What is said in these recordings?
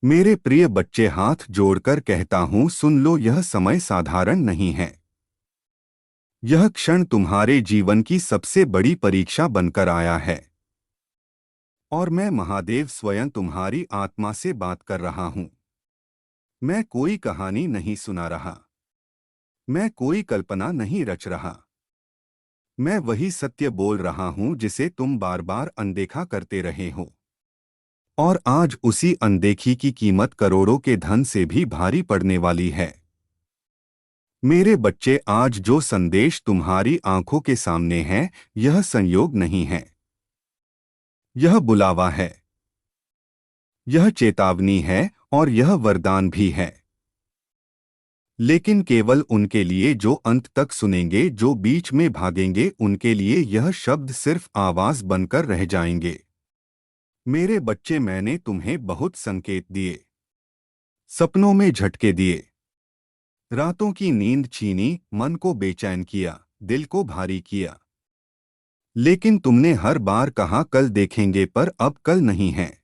मेरे प्रिय बच्चे, हाथ जोड़कर कहता हूँ, सुन लो, यह समय साधारण नहीं है। यह क्षण तुम्हारे जीवन की सबसे बड़ी परीक्षा बनकर आया है। और मैं महादेव स्वयं तुम्हारी आत्मा से बात कर रहा हूँ। मैं कोई कहानी नहीं सुना रहा। मैं कोई कल्पना नहीं रच रहा। मैं वही सत्य बोल रहा हूँ जिसे तुम बार बार अनदेखा करते रहे हो। और आज उसी अनदेखी की कीमत करोड़ों के धन से भी भारी पड़ने वाली है। मेरे बच्चे, आज जो संदेश तुम्हारी आंखों के सामने है, यह संयोग नहीं है। यह बुलावा है। यह चेतावनी है और यह वरदान भी है। लेकिन केवल उनके लिए जो अंत तक सुनेंगे, जो बीच में भागेंगे, उनके लिए यह शब्द सिर्फ आवाज बनकर रह जाएंगे। मेरे बच्चे, मैंने तुम्हें बहुत संकेत दिए, सपनों में झटके दिए, रातों की नींद छीनी, मन को बेचैन किया, दिल को भारी किया। लेकिन तुमने हर बार कहा कल देखेंगे, पर अब कल नहीं है।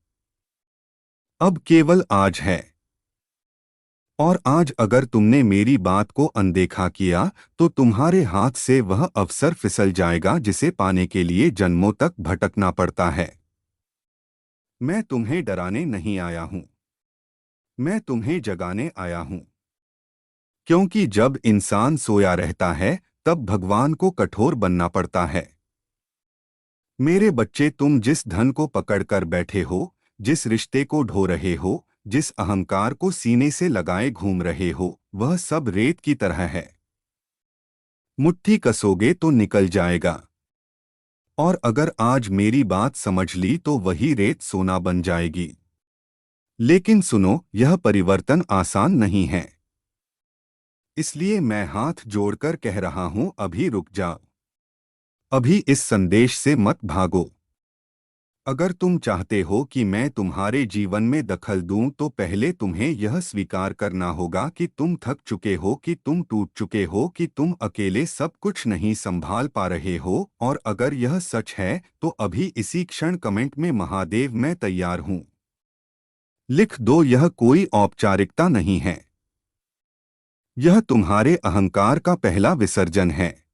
अब केवल आज है। और आज अगर तुमने मेरी बात को अनदेखा किया, तो तुम्हारे हाथ से वह अवसर फिसल जाएगा जिसे पाने के लिए जन्मों तक भटकना पड़ता है। मैं तुम्हें डराने नहीं आया हूं। मैं तुम्हें जगाने आया हूं। क्योंकि जब इंसान सोया रहता है, तब भगवान को कठोर बनना पड़ता है। मेरे बच्चे, तुम जिस धन को पकड़कर बैठे हो, जिस रिश्ते को ढो रहे हो, जिस अहंकार को सीने से लगाए घूम रहे हो, वह सब रेत की तरह है। मुट्ठी कसोगे तो निकल जाएगा। और अगर आज मेरी बात समझ ली तो वही रेत सोना बन जाएगी। लेकिन सुनो, यह परिवर्तन आसान नहीं है। इसलिए मैं हाथ जोड़कर कह रहा हूं, अभी रुक जाओ। अभी इस संदेश से मत भागो। अगर तुम चाहते हो कि मैं तुम्हारे जीवन में दखल दूं, तो पहले तुम्हें यह स्वीकार करना होगा कि तुम थक चुके हो, कि तुम टूट चुके हो, कि तुम अकेले सब कुछ नहीं संभाल पा रहे हो। और अगर यह सच है, तो अभी इसी क्षण कमेंट में महादेव मैं तैयार हूं लिख दो। यह कोई औपचारिकता नहीं है। यह तुम्हारे अहंकार का पहला विसर्जन है।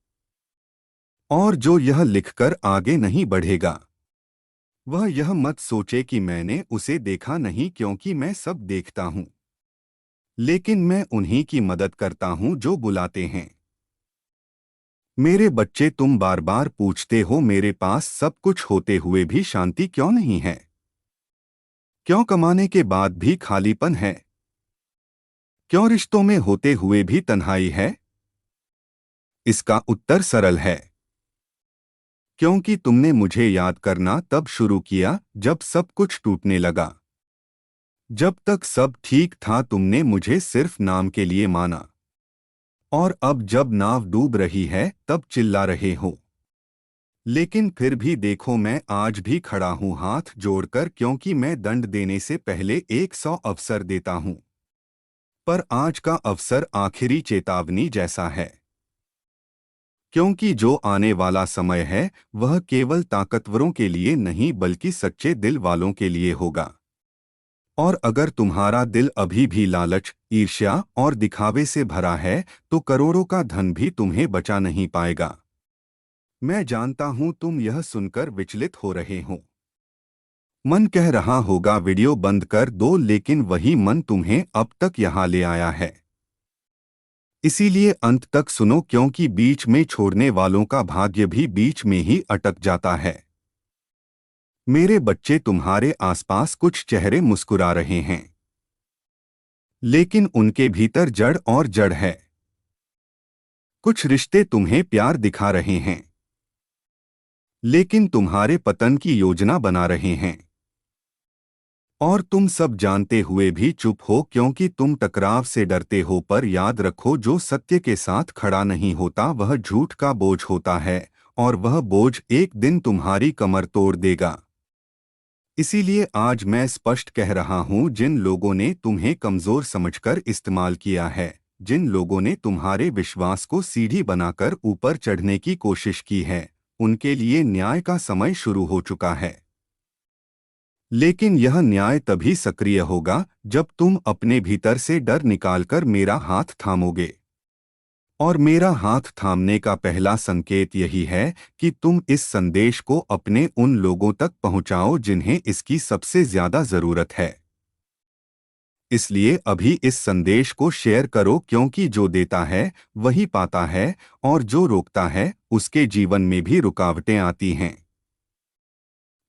और जो यह लिखकर आगे नहीं बढ़ेगा, वह यह मत सोचे कि मैंने उसे देखा नहीं, क्योंकि मैं सब देखता हूं। लेकिन मैं उन्हीं की मदद करता हूं जो बुलाते हैं। मेरे बच्चे, तुम बार बार पूछते हो, मेरे पास सब कुछ होते हुए भी शांति क्यों नहीं है? क्यों कमाने के बाद भी खालीपन है? क्यों रिश्तों में होते हुए भी तन्हाई है? इसका उत्तर सरल है। क्योंकि तुमने मुझे याद करना तब शुरू किया जब सब कुछ टूटने लगा। जब तक सब ठीक था, तुमने मुझे सिर्फ नाम के लिए माना। और अब जब नाव डूब रही है, तब चिल्ला रहे हो। लेकिन फिर भी देखो, मैं आज भी खड़ा हूं हाथ जोड़कर, क्योंकि मैं दंड देने से पहले 100 अवसर देता हूं। पर आज का अवसर आखिरी चेतावनी जैसा है। क्योंकि जो आने वाला समय है, वह केवल ताकतवरों के लिए नहीं, बल्कि सच्चे दिल वालों के लिए होगा। और अगर तुम्हारा दिल अभी भी लालच, ईर्ष्या और दिखावे से भरा है, तो करोड़ों का धन भी तुम्हें बचा नहीं पाएगा। मैं जानता हूं तुम यह सुनकर विचलित हो रहे हो। मन कह रहा होगा वीडियो बंद कर दो, लेकिन वही मन तुम्हें अब तक यहां ले आया है। इसीलिए अंत तक सुनो, क्योंकि बीच में छोड़ने वालों का भाग्य भी बीच में ही अटक जाता है। मेरे बच्चे, तुम्हारे आसपास कुछ चेहरे मुस्कुरा रहे हैं, लेकिन उनके भीतर जड़ और जड़ है। कुछ रिश्ते तुम्हें प्यार दिखा रहे हैं, लेकिन तुम्हारे पतन की योजना बना रहे हैं। और तुम सब जानते हुए भी चुप हो, क्योंकि तुम टकराव से डरते हो। पर याद रखो, जो सत्य के साथ खड़ा नहीं होता, वह झूठ का बोझ होता है, और वह बोझ एक दिन तुम्हारी कमर तोड़ देगा। इसीलिए आज मैं स्पष्ट कह रहा हूं, जिन लोगों ने तुम्हें कमजोर समझकर इस्तेमाल किया है, जिन लोगों ने तुम्हारे विश्वास को सीढ़ी बनाकर ऊपर चढ़ने की कोशिश की है, उनके लिए न्याय का समय शुरू हो चुका है। लेकिन यह न्याय तभी सक्रिय होगा जब तुम अपने भीतर से डर निकालकर मेरा हाथ थामोगे। और मेरा हाथ थामने का पहला संकेत यही है कि तुम इस संदेश को अपने उन लोगों तक पहुंचाओ जिन्हें इसकी सबसे ज्यादा जरूरत है। इसलिए अभी इस संदेश को शेयर करो, क्योंकि जो देता है वही पाता है, और जो रोकता है उसके जीवन में भी रुकावटें आती हैं।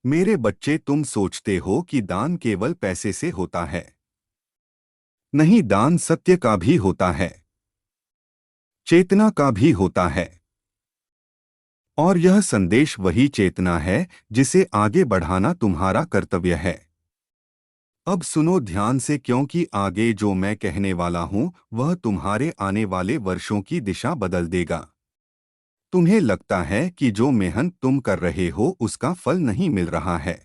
मेरे बच्चे, तुम सोचते हो कि दान केवल पैसे से होता है। नहीं, दान सत्य का भी होता है, चेतना का भी होता है। और यह संदेश वही चेतना है जिसे आगे बढ़ाना तुम्हारा कर्तव्य है। अब सुनो ध्यान से, क्योंकि आगे जो मैं कहने वाला हूं वह तुम्हारे आने वाले वर्षों की दिशा बदल देगा। तुम्हें लगता है कि जो मेहनत तुम कर रहे हो उसका फल नहीं मिल रहा है,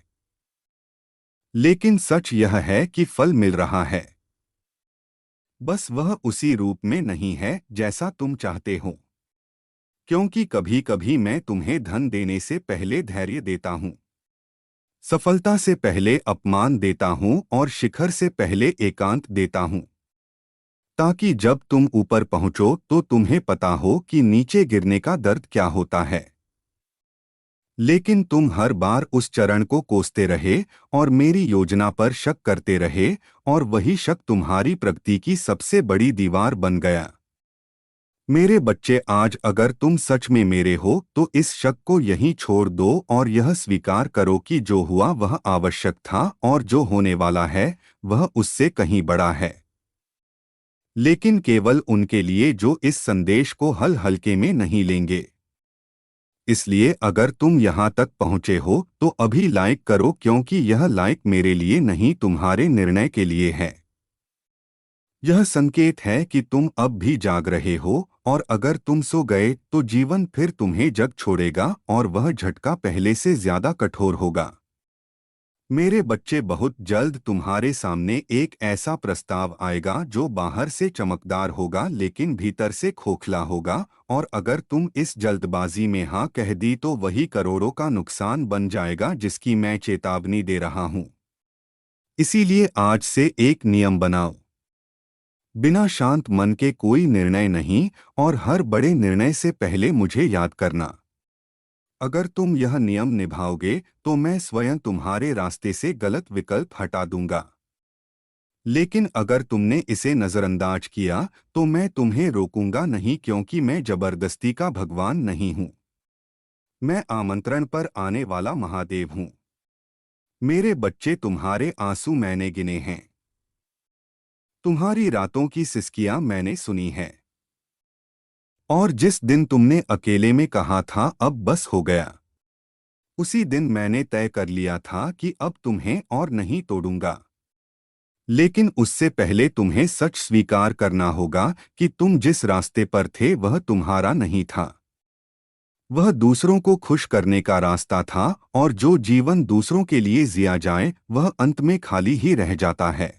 लेकिन सच यह है कि फल मिल रहा है। बस वह उसी रूप में नहीं है जैसा तुम चाहते हो। क्योंकि कभी कभी मैं तुम्हें धन देने से पहले धैर्य देता हूं, सफलता से पहले अपमान देता हूं, और शिखर से पहले एकांत देता हूं, ताकि जब तुम ऊपर पहुंचो तो तुम्हें पता हो कि नीचे गिरने का दर्द क्या होता है। लेकिन तुम हर बार उस चरण को कोसते रहे और मेरी योजना पर शक करते रहे, और वही शक तुम्हारी प्रगति की सबसे बड़ी दीवार बन गया। मेरे बच्चे, आज अगर तुम सच में मेरे हो तो इस शक को यहीं छोड़ दो और यह स्वीकार करो कि जो हुआ वह आवश्यक था, और जो होने वाला है वह उससे कहीं बड़ा है। लेकिन केवल उनके लिए जो इस संदेश को हल्के में नहीं लेंगे। इसलिए अगर तुम यहाँ तक पहुँचे हो तो अभी लाइक करो, क्योंकि यह लाइक मेरे लिए नहीं, तुम्हारे निर्णय के लिए है। यह संकेत है कि तुम अब भी जाग रहे हो, और अगर तुम सो गए तो जीवन फिर तुम्हें जग छोड़ेगा, और वह झटका पहले से ज्यादा कठोर होगा। मेरे बच्चे, बहुत जल्द तुम्हारे सामने एक ऐसा प्रस्ताव आएगा जो बाहर से चमकदार होगा लेकिन भीतर से खोखला होगा, और अगर तुम इस जल्दबाजी में हाँ कह दी तो वही करोड़ों का नुकसान बन जाएगा जिसकी मैं चेतावनी दे रहा हूं। इसीलिए आज से एक नियम बनाओ, बिना शांत मन के कोई निर्णय नहीं, और हर बड़े निर्णय से पहले मुझे याद करना। अगर तुम यह नियम निभाओगे तो मैं स्वयं तुम्हारे रास्ते से गलत विकल्प हटा दूंगा। लेकिन अगर तुमने इसे नजरअंदाज किया तो मैं तुम्हें रोकूंगा नहीं, क्योंकि मैं जबरदस्ती का भगवान नहीं हूं। मैं आमंत्रण पर आने वाला महादेव हूं। मेरे बच्चे, तुम्हारे आंसू मैंने गिने हैं, तुम्हारी रातों की सिसकियां मैंने सुनी हैं। और जिस दिन तुमने अकेले में कहा था अब बस हो गया, उसी दिन मैंने तय कर लिया था कि अब तुम्हें और नहीं तोड़ूंगा। लेकिन उससे पहले तुम्हें सच स्वीकार करना होगा कि तुम जिस रास्ते पर थे वह तुम्हारा नहीं था। वह दूसरों को खुश करने का रास्ता था, और जो जीवन दूसरों के लिए जिया जाए वह अंत में खाली ही रह जाता है।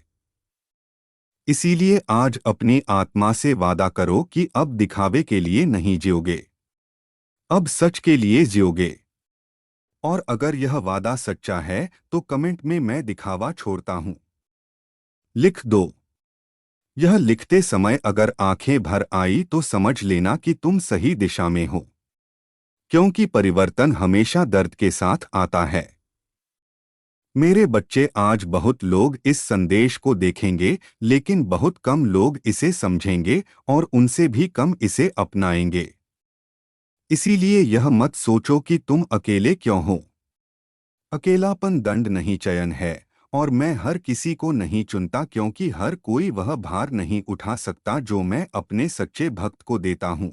इसीलिए आज अपनी आत्मा से वादा करो कि अब दिखावे के लिए नहीं जियोगे, अब सच के लिए जियोगे। और अगर यह वादा सच्चा है तो कमेंट में मैं दिखावा छोड़ता हूं लिख दो। यह लिखते समय अगर आंखें भर आई तो समझ लेना कि तुम सही दिशा में हो, क्योंकि परिवर्तन हमेशा दर्द के साथ आता है। मेरे बच्चे, आज बहुत लोग इस संदेश को देखेंगे लेकिन बहुत कम लोग इसे समझेंगे, और उनसे भी कम इसे अपनाएंगे। इसीलिए यह मत सोचो कि तुम अकेले क्यों हो। अकेलापन दंड नहीं, चयन है, और मैं हर किसी को नहीं चुनता, क्योंकि हर कोई वह भार नहीं उठा सकता जो मैं अपने सच्चे भक्त को देता हूं।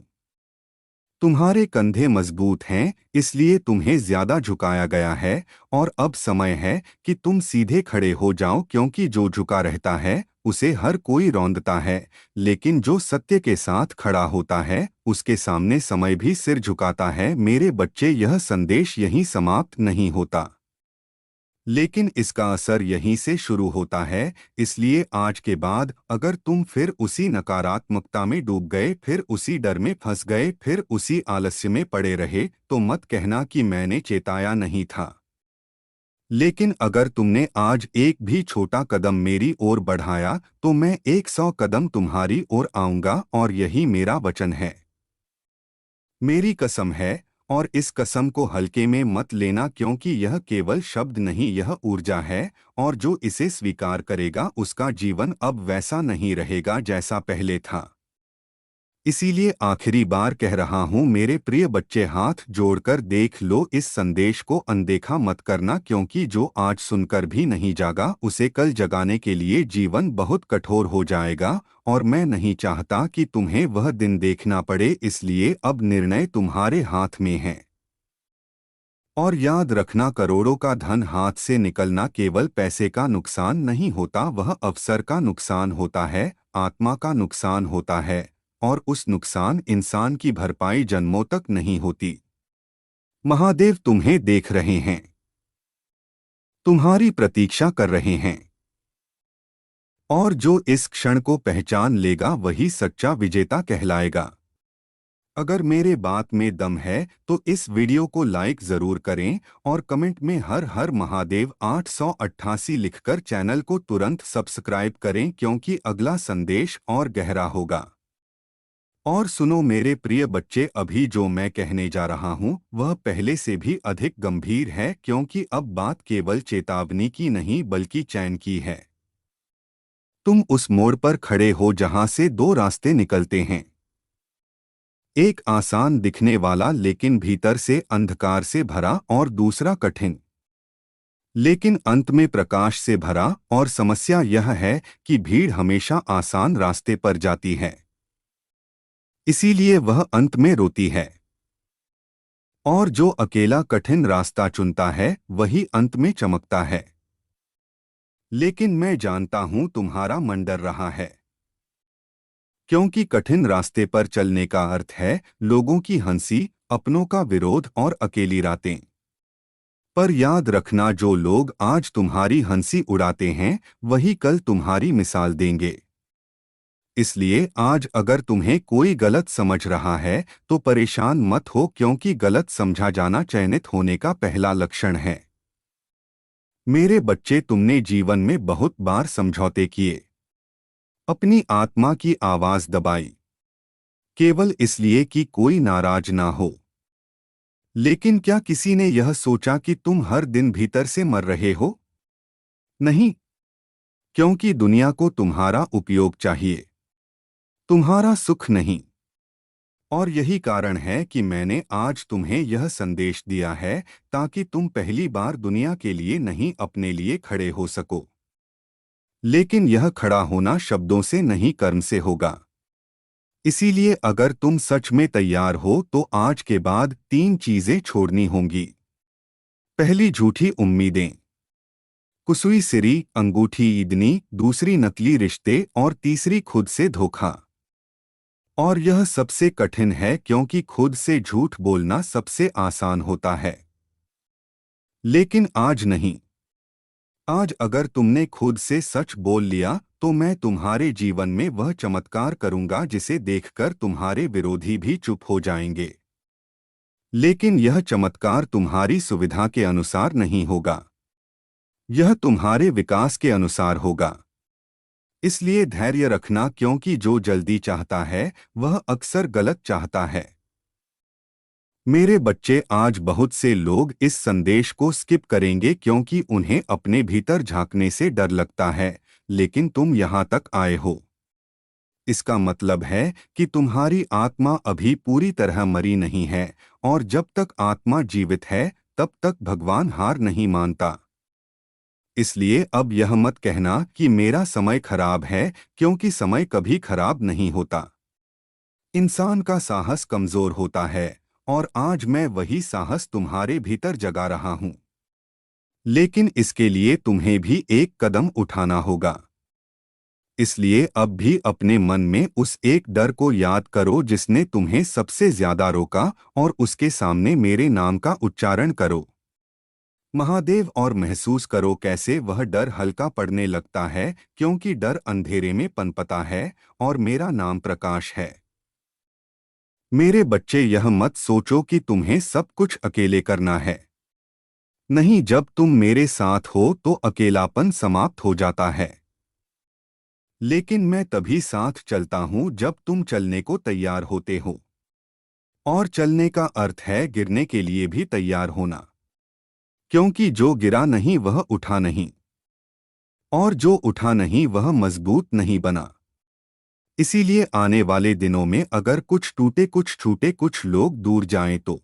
तुम्हारे कंधे मजबूत हैं, इसलिए तुम्हें ज्यादा झुकाया गया है, और अब समय है कि तुम सीधे खड़े हो जाओ, क्योंकि जो झुका रहता है उसे हर कोई रौंदता है, लेकिन जो सत्य के साथ खड़ा होता है उसके सामने समय भी सिर झुकाता है। मेरे बच्चे, यह संदेश यहीं समाप्त नहीं होता, लेकिन इसका असर यहीं से शुरू होता है। इसलिए आज के बाद अगर तुम फिर उसी नकारात्मकता में डूब गए, फिर उसी डर में फंस गए, फिर उसी आलस्य में पड़े रहे, तो मत कहना कि मैंने चेताया नहीं था। लेकिन अगर तुमने आज एक भी छोटा कदम मेरी ओर बढ़ाया तो मैं 100 कदम तुम्हारी ओर आऊंगा, और यही मेरा वचन है। मेरी कसम है, और इस कसम को हल्के में मत लेना, क्योंकि यह केवल शब्द नहीं, यह ऊर्जा है। और जो इसे स्वीकार करेगा उसका जीवन अब वैसा नहीं रहेगा जैसा पहले था। इसीलिए आखिरी बार कह रहा हूं मेरे प्रिय बच्चे, हाथ जोड़कर देख लो, इस संदेश को अनदेखा मत करना, क्योंकि जो आज सुनकर भी नहीं जागा उसे कल जगाने के लिए जीवन बहुत कठोर हो जाएगा। और मैं नहीं चाहता कि तुम्हें वह दिन देखना पड़े, इसलिए अब निर्णय तुम्हारे हाथ में है। और याद रखना, करोड़ों का धन हाथ से निकलना केवल पैसे का नुकसान नहीं होता, वह अवसर का नुकसान होता है, आत्मा का नुकसान होता है। और उस नुकसान इंसान की भरपाई जन्मों तक नहीं होती। महादेव तुम्हें देख रहे हैं, तुम्हारी प्रतीक्षा कर रहे हैं। और जो इस क्षण को पहचान लेगा वही सच्चा विजेता कहलाएगा। अगर मेरे बात में दम है तो इस वीडियो को लाइक जरूर करें, और कमेंट में हर हर महादेव 888 लिखकर चैनल को तुरंत सब्सक्राइब करें, क्योंकि अगला संदेश और गहरा होगा। और सुनो मेरे प्रिय बच्चे, अभी जो मैं कहने जा रहा हूं वह पहले से भी अधिक गंभीर है, क्योंकि अब बात केवल चेतावनी की नहीं बल्कि चैन की है। तुम उस मोड़ पर खड़े हो जहां से दो रास्ते निकलते हैं, एक आसान दिखने वाला लेकिन भीतर से अंधकार से भरा, और दूसरा कठिन लेकिन अंत में प्रकाश से भरा। और समस्या यह है कि भीड़ हमेशा आसान रास्ते पर जाती है, इसीलिए वह अंत में रोती है। और जो अकेला कठिन रास्ता चुनता है वही अंत में चमकता है। लेकिन मैं जानता हूं तुम्हारा मन डर रहा है, क्योंकि कठिन रास्ते पर चलने का अर्थ है लोगों की हंसी, अपनों का विरोध और अकेली रातें। पर याद रखना, जो लोग आज तुम्हारी हंसी उड़ाते हैं वही कल तुम्हारी मिसाल देंगे। इसलिए आज अगर तुम्हें कोई गलत समझ रहा है तो परेशान मत हो, क्योंकि गलत समझा जाना चयनित होने का पहला लक्षण है। मेरे बच्चे, तुमने जीवन में बहुत बार समझौते किए, अपनी आत्मा की आवाज दबाई, केवल इसलिए कि कोई नाराज ना हो। लेकिन क्या किसी ने यह सोचा कि तुम हर दिन भीतर से मर रहे हो? नहीं, क्योंकि दुनिया को तुम्हारा उपयोग चाहिए, तुम्हारा सुख नहीं। और यही कारण है कि मैंने आज तुम्हें यह संदेश दिया है, ताकि तुम पहली बार दुनिया के लिए नहीं अपने लिए खड़े हो सको। लेकिन यह खड़ा होना शब्दों से नहीं, कर्म से होगा। इसीलिए अगर तुम सच में तैयार हो तो आज के बाद 3 चीजें छोड़नी होंगी। पहली, झूठी उम्मीदें, कुसुई सिरी अंगूठी ईदनी, दूसरी नकली रिश्ते, और तीसरी खुद से धोखा। और यह सबसे कठिन है, क्योंकि खुद से झूठ बोलना सबसे आसान होता है। लेकिन आज नहीं। आज अगर तुमने खुद से सच बोल लिया तो मैं तुम्हारे जीवन में वह चमत्कार करूंगा जिसे देखकर तुम्हारे विरोधी भी चुप हो जाएंगे। लेकिन यह चमत्कार तुम्हारी सुविधा के अनुसार नहीं होगा, यह तुम्हारे विकास के अनुसार होगा। इसलिए धैर्य रखना, क्योंकि जो जल्दी चाहता है वह अक्सर गलत चाहता है। मेरे बच्चे, आज बहुत से लोग इस संदेश को स्किप करेंगे क्योंकि उन्हें अपने भीतर झांकने से डर लगता है, लेकिन तुम यहाँ तक आए हो। इसका मतलब है कि तुम्हारी आत्मा अभी पूरी तरह मरी नहीं है, और जब तक आत्मा जीवित है तब तक भगवान हार नहीं मानता। इसलिए अब यह मत कहना कि मेरा समय खराब है, क्योंकि समय कभी खराब नहीं होता। इंसान का साहस कमजोर होता है, और आज मैं वही साहस तुम्हारे भीतर जगा रहा हूं। लेकिन इसके लिए तुम्हें भी एक कदम उठाना होगा। इसलिए अब भी अपने मन में उस एक डर को याद करो जिसने तुम्हें सबसे ज्यादा रोका, और उसके सामने मेरे नाम का उच्चारण करो, महादेव, और महसूस करो कैसे वह डर हल्का पड़ने लगता है, क्योंकि डर अंधेरे में पनपता है और मेरा नाम प्रकाश है। मेरे बच्चे, यह मत सोचो कि तुम्हें सब कुछ अकेले करना है। नहीं, जब तुम मेरे साथ हो तो अकेलापन समाप्त हो जाता है। लेकिन मैं तभी साथ चलता हूं जब तुम चलने को तैयार होते हो। और चलने का अर्थ है गिरने के लिए भी तैयार होना। क्योंकि जो गिरा नहीं वह उठा नहीं, और जो उठा नहीं वह मजबूत नहीं बना। इसीलिए आने वाले दिनों में अगर कुछ टूटे कुछ छूटे कुछ लोग दूर जाएं तो,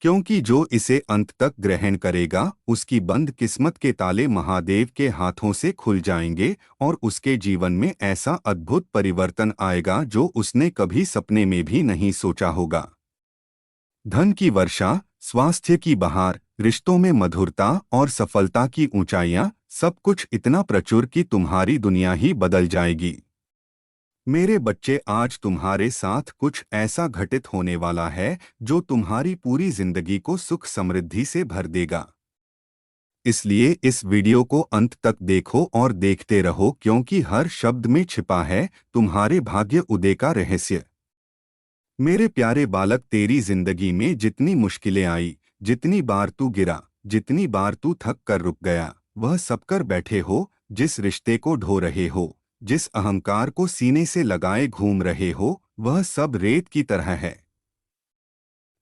क्योंकि जो इसे अंत तक ग्रहण करेगा उसकी बंद किस्मत के ताले महादेव के हाथों से खुल जाएंगे और उसके जीवन में ऐसा अद्भुत परिवर्तन आएगा जो उसने कभी सपने में भी नहीं सोचा होगा। धन की वर्षा, स्वास्थ्य की बहार, रिश्तों में मधुरता और सफलता की ऊंचाइयां, सब कुछ इतना प्रचुर कि तुम्हारी दुनिया ही बदल जाएगी। मेरे बच्चे, आज तुम्हारे साथ कुछ ऐसा घटित होने वाला है जो तुम्हारी पूरी जिंदगी को सुख समृद्धि से भर देगा। इसलिए इस वीडियो को अंत तक देखो और देखते रहो, क्योंकि हर शब्द में छिपा है तुम्हारे भाग्य उदय का रहस्य। मेरे प्यारे बालक, तेरी जिंदगी में जितनी मुश्किलें आई, जितनी बार तू गिरा, जितनी बार तू थक कर रुक गया, वह सब कर बैठे हो, जिस रिश्ते को ढो रहे हो, जिस अहंकार को सीने से लगाए घूम रहे हो, वह सब रेत की तरह है।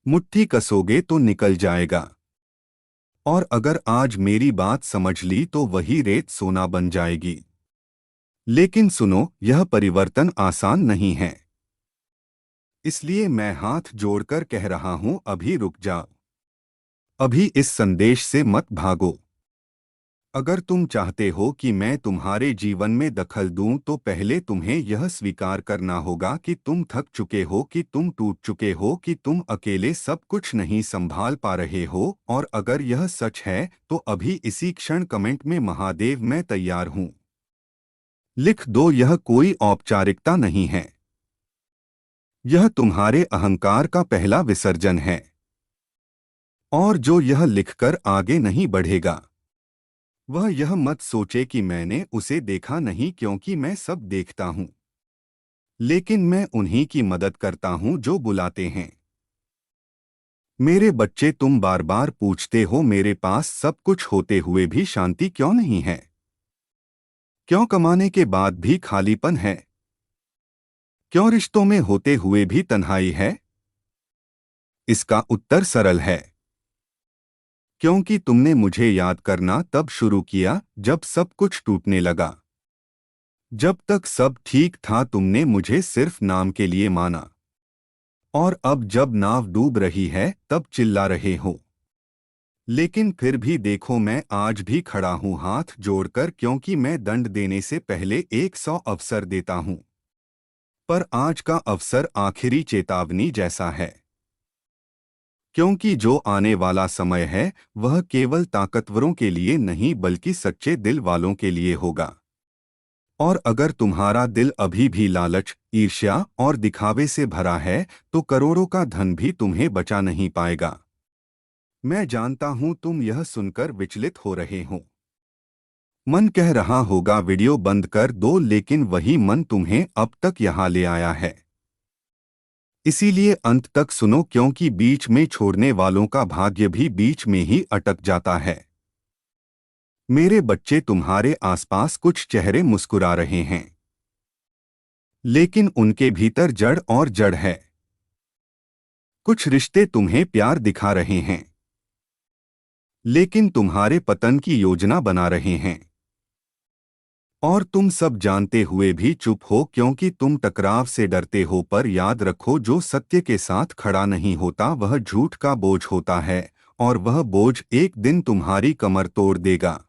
मुट्ठी कसोगे तो निकल जाएगा। और अगर आज मेरी बात समझ ली तो वही रेत सोना बन जाएगी। लेकिन सुनो, यह परिवर्तन आसान नहीं है। इसलिए मैं हाथ जोड़कर कह रहा हूं, अभी रुक जाओ। अभी इस संदेश से मत भागो। अगर तुम चाहते हो कि मैं तुम्हारे जीवन में दखल दूं तो पहले तुम्हें यह स्वीकार करना होगा कि तुम थक चुके हो, कि तुम टूट चुके हो, कि तुम अकेले सब कुछ नहीं संभाल पा रहे हो। और अगर यह सच है तो अभी इसी क्षण कमेंट में महादेव मैं तैयार हूं लिख दो। यह कोई औपचारिकता नहीं है, यह तुम्हारे अहंकार का पहला विसर्जन है। और जो यह लिखकर आगे नहीं बढ़ेगा वह यह मत सोचे कि मैंने उसे देखा नहीं, क्योंकि मैं सब देखता हूं। लेकिन मैं उन्हीं की मदद करता हूं जो बुलाते हैं। मेरे बच्चे, तुम बार बार पूछते हो मेरे पास सब कुछ होते हुए भी शांति क्यों नहीं है, क्यों कमाने के बाद भी खालीपन है, क्यों रिश्तों में होते हुए भी तन्हाई है। इसका उत्तर सरल है, क्योंकि तुमने मुझे याद करना तब शुरू किया जब सब कुछ टूटने लगा। जब तक सब ठीक था तुमने मुझे सिर्फ नाम के लिए माना, और अब जब नाव डूब रही है तब चिल्ला रहे हो। लेकिन फिर भी देखो, मैं आज भी खड़ा हूं हाथ जोड़कर, क्योंकि मैं दंड देने से पहले 100 अवसर देता हूं। पर आज का अवसर आखिरी चेतावनी जैसा है, क्योंकि जो आने वाला समय है वह केवल ताकतवरों के लिए नहीं बल्कि सच्चे दिल वालों के लिए होगा। और अगर तुम्हारा दिल अभी भी लालच, ईर्ष्या और दिखावे से भरा है तो करोड़ों का धन भी तुम्हें बचा नहीं पाएगा। मैं जानता हूं तुम यह सुनकर विचलित हो रहे हो। मन कह रहा होगा वीडियो बंद कर दो, लेकिन वही मन तुम्हें अब तक यहां ले आया है। इसीलिए अंत तक सुनो, क्योंकि बीच में छोड़ने वालों का भाग्य भी बीच में ही अटक जाता है। मेरे बच्चे, तुम्हारे आसपास कुछ चेहरे मुस्कुरा रहे हैं, लेकिन उनके भीतर जड़ और जड़ है। कुछ रिश्ते तुम्हें प्यार दिखा रहे हैं, लेकिन तुम्हारे पतन की योजना बना रहे हैं। और तुम सब जानते हुए भी चुप हो, क्योंकि तुम टकराव से डरते हो। पर याद रखो, जो सत्य के साथ खड़ा नहीं होता वह झूठ का बोझ होता है, और वह बोझ एक दिन तुम्हारी कमर तोड़ देगा।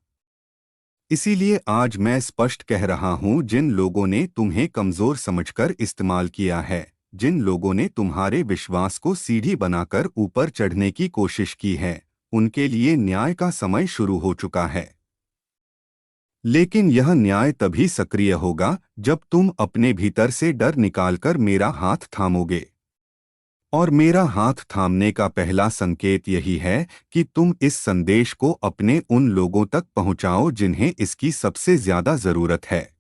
इसीलिए आज मैं स्पष्ट कह रहा हूं, जिन लोगों ने तुम्हें कमजोर समझकर इस्तेमाल किया है, जिन लोगों ने तुम्हारे विश्वास को सीढ़ी बनाकर ऊपर चढ़ने की कोशिश की है, उनके लिए न्याय का समय शुरू हो चुका है। लेकिन यह न्याय तभी सक्रिय होगा जब तुम अपने भीतर से डर निकालकर मेरा हाथ थामोगे। और मेरा हाथ थामने का पहला संकेत यही है कि तुम इस संदेश को अपने उन लोगों तक पहुंचाओ जिन्हें इसकी सबसे ज्यादा जरूरत है।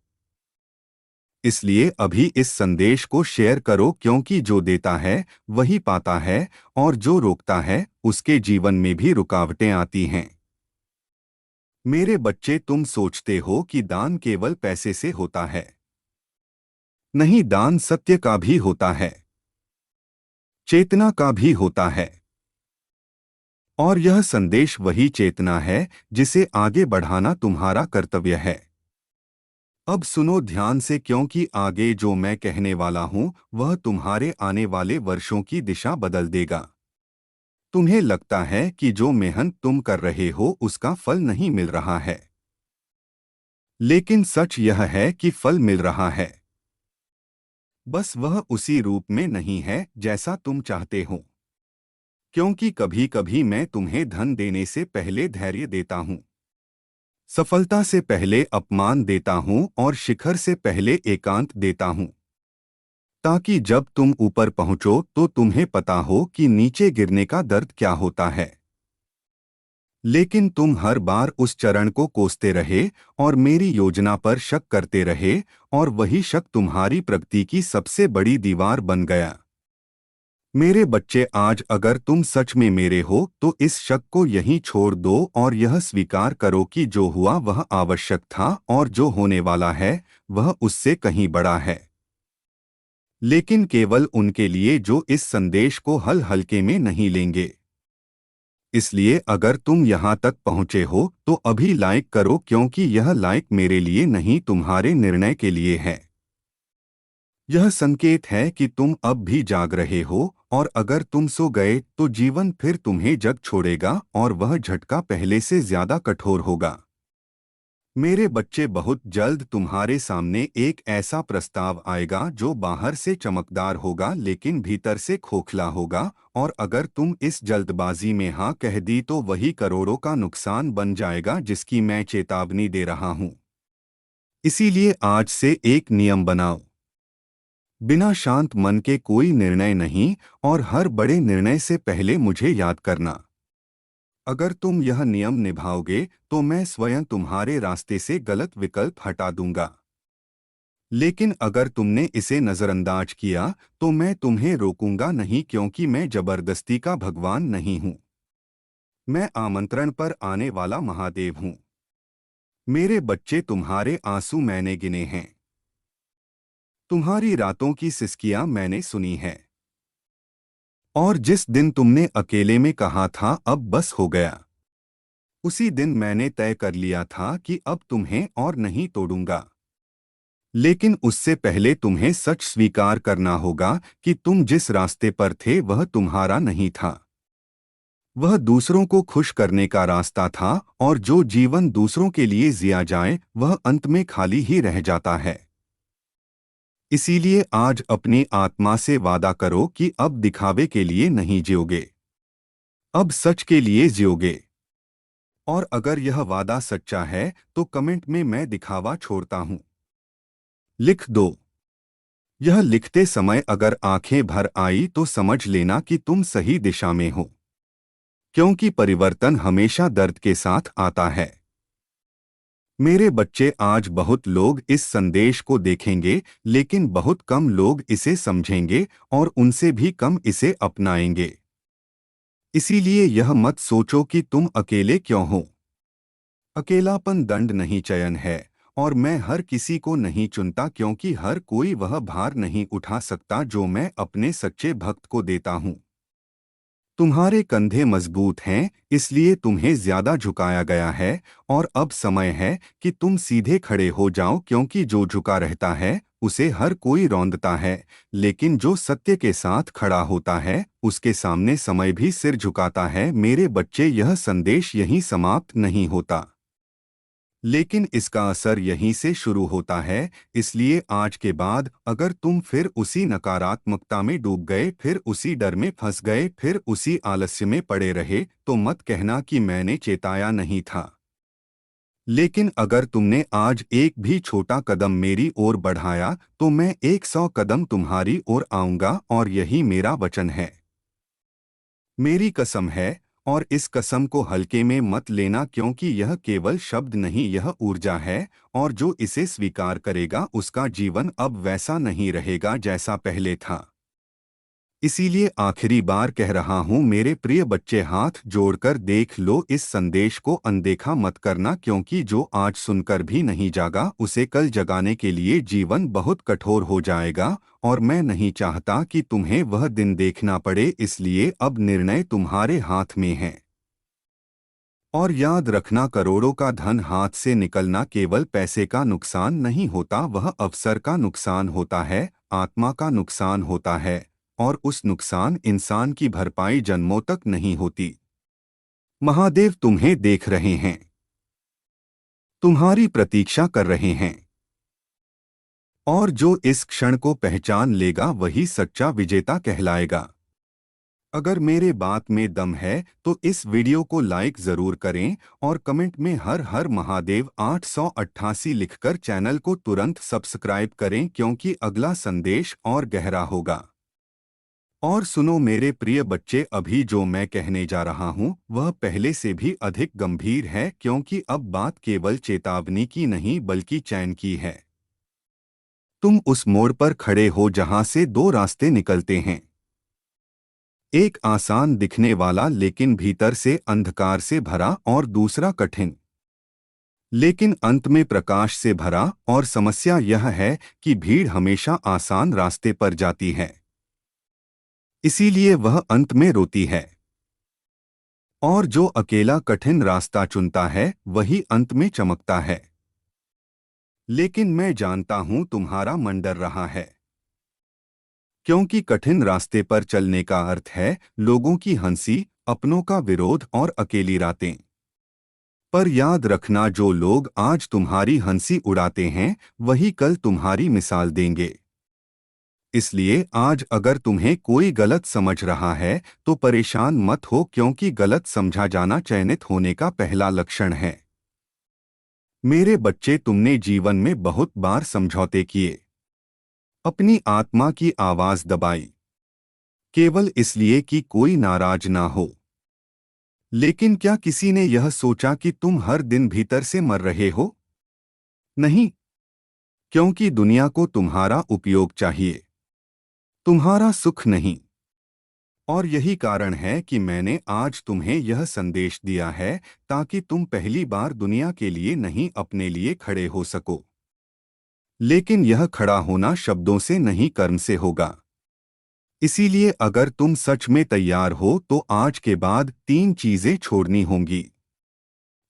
इसलिए अभी इस संदेश को शेयर करो, क्योंकि जो देता है वही पाता है और जो रोकता है उसके जीवन में भी रुकावटें आती हैं। मेरे बच्चे, तुम सोचते हो कि दान केवल पैसे से होता है। नहीं, दान सत्य का भी होता है, चेतना का भी होता है। और यह संदेश वही चेतना है जिसे आगे बढ़ाना तुम्हारा कर्तव्य है। अब सुनो ध्यान से, क्योंकि आगे जो मैं कहने वाला हूं वह तुम्हारे आने वाले वर्षों की दिशा बदल देगा। तुम्हें लगता है कि जो मेहनत तुम कर रहे हो उसका फल नहीं मिल रहा है, लेकिन सच यह है कि फल मिल रहा है। बस वह उसी रूप में नहीं है जैसा तुम चाहते हो। क्योंकि कभी कभी मैं तुम्हें धन देने से पहले धैर्य देता हूँ, सफलता से पहले अपमान देता हूँ और शिखर से पहले एकांत देता हूँ, ताकि जब तुम ऊपर पहुंचो तो तुम्हें पता हो कि नीचे गिरने का दर्द क्या होता है। लेकिन तुम हर बार उस चरण को कोसते रहे और मेरी योजना पर शक करते रहे, और वही शक तुम्हारी प्रगति की सबसे बड़ी दीवार बन गया। मेरे बच्चे, आज अगर तुम सच में मेरे हो तो इस शक को यहीं छोड़ दो और यह स्वीकार करो कि जो हुआ वह आवश्यक था और जो होने वाला है वह उससे कहीं बड़ा है। लेकिन केवल उनके लिए जो इस संदेश को हल्के में नहीं लेंगे। इसलिए अगर तुम यहाँ तक पहुँचे हो तो अभी लाइक करो, क्योंकि यह लाइक मेरे लिए नहीं, तुम्हारे निर्णय के लिए है। यह संकेत है कि तुम अब भी जाग रहे हो, और अगर तुम सो गए तो जीवन फिर तुम्हें जग छोड़ेगा और वह झटका पहले से ज्यादा कठोर होगा। मेरे बच्चे, बहुत जल्द तुम्हारे सामने एक ऐसा प्रस्ताव आएगा जो बाहर से चमकदार होगा लेकिन भीतर से खोखला होगा, और अगर तुम इस जल्दबाजी में हाँ कह दी तो वही करोड़ों का नुकसान बन जाएगा जिसकी मैं चेतावनी दे रहा हूँ। इसीलिए आज से एक नियम बनाओ, बिना शांत मन के कोई निर्णय नहीं, और हर बड़े निर्णय से पहले मुझे याद करना। अगर तुम यह नियम निभाओगे तो मैं स्वयं तुम्हारे रास्ते से गलत विकल्प हटा दूंगा। लेकिन अगर तुमने इसे नजरअंदाज किया तो मैं तुम्हें रोकूंगा नहीं, क्योंकि मैं जबरदस्ती का भगवान नहीं हूं। मैं आमंत्रण पर आने वाला महादेव हूं। मेरे बच्चे, तुम्हारे आंसू मैंने गिने हैं, तुम्हारी रातों की सिसकियां मैंने सुनी है। और जिस दिन तुमने अकेले में कहा था अब बस हो गया, उसी दिन मैंने तय कर लिया था कि अब तुम्हें और नहीं तोड़ूंगा। लेकिन उससे पहले तुम्हें सच स्वीकार करना होगा कि तुम जिस रास्ते पर थे वह तुम्हारा नहीं था। वह दूसरों को खुश करने का रास्ता था, और जो जीवन दूसरों के लिए जिया जाए वह अंत में खाली ही रह जाता है। इसीलिए आज अपनी आत्मा से वादा करो कि अब दिखावे के लिए नहीं जियोगे, अब सच के लिए जियोगे। और अगर यह वादा सच्चा है तो कमेंट में मैं दिखावा छोड़ता हूं लिख दो। यह लिखते समय अगर आंखें भर आई तो समझ लेना कि तुम सही दिशा में हो, क्योंकि परिवर्तन हमेशा दर्द के साथ आता है। मेरे बच्चे, आज बहुत लोग इस संदेश को देखेंगे लेकिन बहुत कम लोग इसे समझेंगे और उनसे भी कम इसे अपनाएंगे। इसीलिए यह मत सोचो कि तुम अकेले क्यों हो। अकेलापन दंड नहीं, चयन है, और मैं हर किसी को नहीं चुनता, क्योंकि हर कोई वह भार नहीं उठा सकता जो मैं अपने सच्चे भक्त को देता हूँ। तुम्हारे कंधे मजबूत हैं, इसलिए तुम्हें ज्यादा झुकाया गया है, और अब समय है कि तुम सीधे खड़े हो जाओ, क्योंकि जो झुका रहता है उसे हर कोई रौंदता है, लेकिन जो सत्य के साथ खड़ा होता है उसके सामने समय भी सिर झुकाता है। मेरे बच्चे, यह संदेश यहीं समाप्त नहीं होता, लेकिन इसका असर यहीं से शुरू होता है। इसलिए आज के बाद अगर तुम फिर उसी नकारात्मकता में डूब गए, फिर उसी डर में फंस गए, फिर उसी आलस्य में पड़े रहे, तो मत कहना कि मैंने चेताया नहीं था। लेकिन अगर तुमने आज एक भी छोटा कदम मेरी ओर बढ़ाया तो मैं 100 कदम तुम्हारी ओर आऊंगा, और यही मेरा वचन है, मेरी कसम है। और इस कसम को हल्के में मत लेना, क्योंकि यह केवल शब्द नहीं, यह ऊर्जा है, और जो इसे स्वीकार करेगा उसका जीवन अब वैसा नहीं रहेगा जैसा पहले था। इसीलिए आखिरी बार कह रहा हूँ मेरे प्रिय बच्चे, हाथ जोड़कर देख लो, इस संदेश को अनदेखा मत करना, क्योंकि जो आज सुनकर भी नहीं जागा उसे कल जगाने के लिए जीवन बहुत कठोर हो जाएगा, और मैं नहीं चाहता कि तुम्हें वह दिन देखना पड़े, इसलिए अब निर्णय तुम्हारे हाथ में है। और याद रखना, करोड़ों का धन हाथ से निकलना केवल पैसे का नुकसान नहीं होता, वह अवसर का नुकसान होता है, आत्मा का नुकसान होता है, और उस नुकसान इंसान की भरपाई जन्मों तक नहीं होती। महादेव तुम्हें देख रहे हैं, तुम्हारी प्रतीक्षा कर रहे हैं, और जो इस क्षण को पहचान लेगा वही सच्चा विजेता कहलाएगा। अगर मेरे बात में दम है तो इस वीडियो को लाइक जरूर करें और कमेंट में हर हर महादेव 888 लिखकर चैनल को तुरंत सब्सक्राइब करें, क्योंकि अगला संदेश और गहरा होगा। और सुनो मेरे प्रिय बच्चे, अभी जो मैं कहने जा रहा हूँ वह पहले से भी अधिक गंभीर है, क्योंकि अब बात केवल चेतावनी की नहीं बल्कि चैन की है। तुम उस मोड़ पर खड़े हो जहां से दो रास्ते निकलते हैं, एक आसान दिखने वाला लेकिन भीतर से अंधकार से भरा, और दूसरा कठिन लेकिन अंत में प्रकाश से भरा। और समस्या यह है कि भीड़ हमेशा आसान रास्ते पर जाती है, इसीलिए वह अंत में रोती है, और जो अकेला कठिन रास्ता चुनता है वही अंत में चमकता है। लेकिन मैं जानता हूं तुम्हारा मन डर रहा है, क्योंकि कठिन रास्ते पर चलने का अर्थ है लोगों की हंसी, अपनों का विरोध और अकेली रातें। पर याद रखना, जो लोग आज तुम्हारी हंसी उड़ाते हैं वही कल तुम्हारी मिसाल देंगे। इसलिए आज अगर तुम्हें कोई गलत समझ रहा है तो परेशान मत हो, क्योंकि गलत समझा जाना चयनित होने का पहला लक्षण है। मेरे बच्चे, तुमने जीवन में बहुत बार समझौते किए, अपनी आत्मा की आवाज दबाई, केवल इसलिए कि कोई नाराज ना हो। लेकिन क्या किसी ने यह सोचा कि तुम हर दिन भीतर से मर रहे हो? नहीं, क्योंकि दुनिया को तुम्हारा उपयोग चाहिए, तुम्हारा सुख नहीं। और यही कारण है कि मैंने आज तुम्हें यह संदेश दिया है, ताकि तुम पहली बार दुनिया के लिए नहीं अपने लिए खड़े हो सको। लेकिन यह खड़ा होना शब्दों से नहीं, कर्म से होगा। इसीलिए अगर तुम सच में तैयार हो तो आज के बाद 3 चीजें छोड़नी होंगी।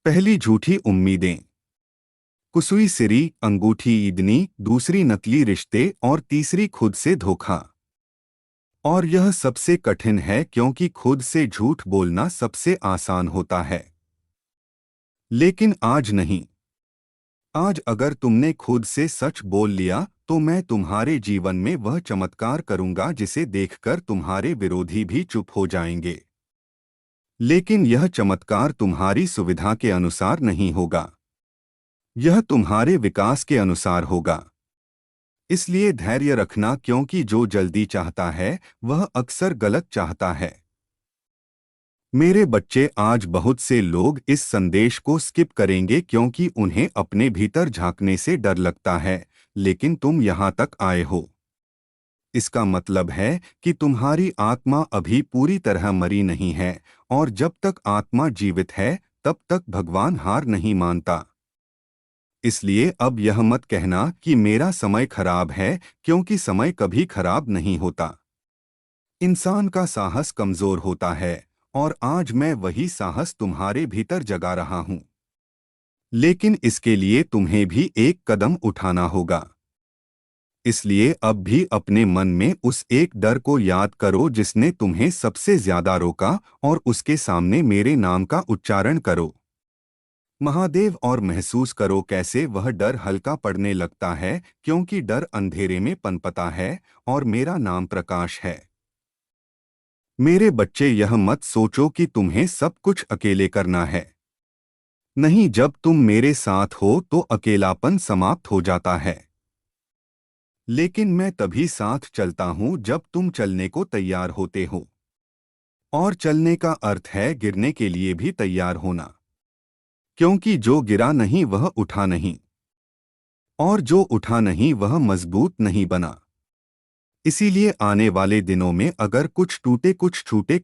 पहली, झूठी उम्मीदें, कुसुई सिरी अंगूठी ईदनी, दूसरी नकली रिश्ते, और तीसरी खुद से धोखा। और यह सबसे कठिन है, क्योंकि खुद से झूठ बोलना सबसे आसान होता है। लेकिन आज नहीं। आज अगर तुमने खुद से सच बोल लिया तो मैं तुम्हारे जीवन में वह चमत्कार करूंगा जिसे देखकर तुम्हारे विरोधी भी चुप हो जाएंगे। लेकिन यह चमत्कार तुम्हारी सुविधा के अनुसार नहीं होगा, यह तुम्हारे विकास के अनुसार होगा। इसलिए धैर्य रखना, क्योंकि जो जल्दी चाहता है वह अक्सर गलत चाहता है। मेरे बच्चे, आज बहुत से लोग इस संदेश को स्किप करेंगे, क्योंकि उन्हें अपने भीतर झांकने से डर लगता है, लेकिन तुम यहाँ तक आए हो। इसका मतलब है कि तुम्हारी आत्मा अभी पूरी तरह मरी नहीं है, और जब तक आत्मा जीवित है तब तक भगवान हार नहीं मानता। इसलिए अब यह मत कहना कि मेरा समय खराब है, क्योंकि समय कभी खराब नहीं होता। इंसान का साहस कमजोर होता है, और आज मैं वही साहस तुम्हारे भीतर जगा रहा हूं। लेकिन इसके लिए तुम्हें भी एक कदम उठाना होगा। इसलिए अब भी अपने मन में उस एक डर को याद करो जिसने तुम्हें सबसे ज्यादा रोका, और उसके सामने मेरे नाम का उच्चारण करो, महादेव, और महसूस करो कैसे वह डर हल्का पड़ने लगता है, क्योंकि डर अंधेरे में पनपता है और मेरा नाम प्रकाश है। मेरे बच्चे, यह मत सोचो कि तुम्हें सब कुछ अकेले करना है। नहीं, जब तुम मेरे साथ हो तो अकेलापन समाप्त हो जाता है। लेकिन मैं तभी साथ चलता हूं जब तुम चलने को तैयार होते हो। और चलने का अर्थ है गिरने के लिए भी तैयार होना, क्योंकि जो गिरा नहीं वह उठा नहीं, और जो उठा नहीं वह मजबूत नहीं बना। इसीलिए आने वाले दिनों में अगर कुछ टूटे कुछ छूटे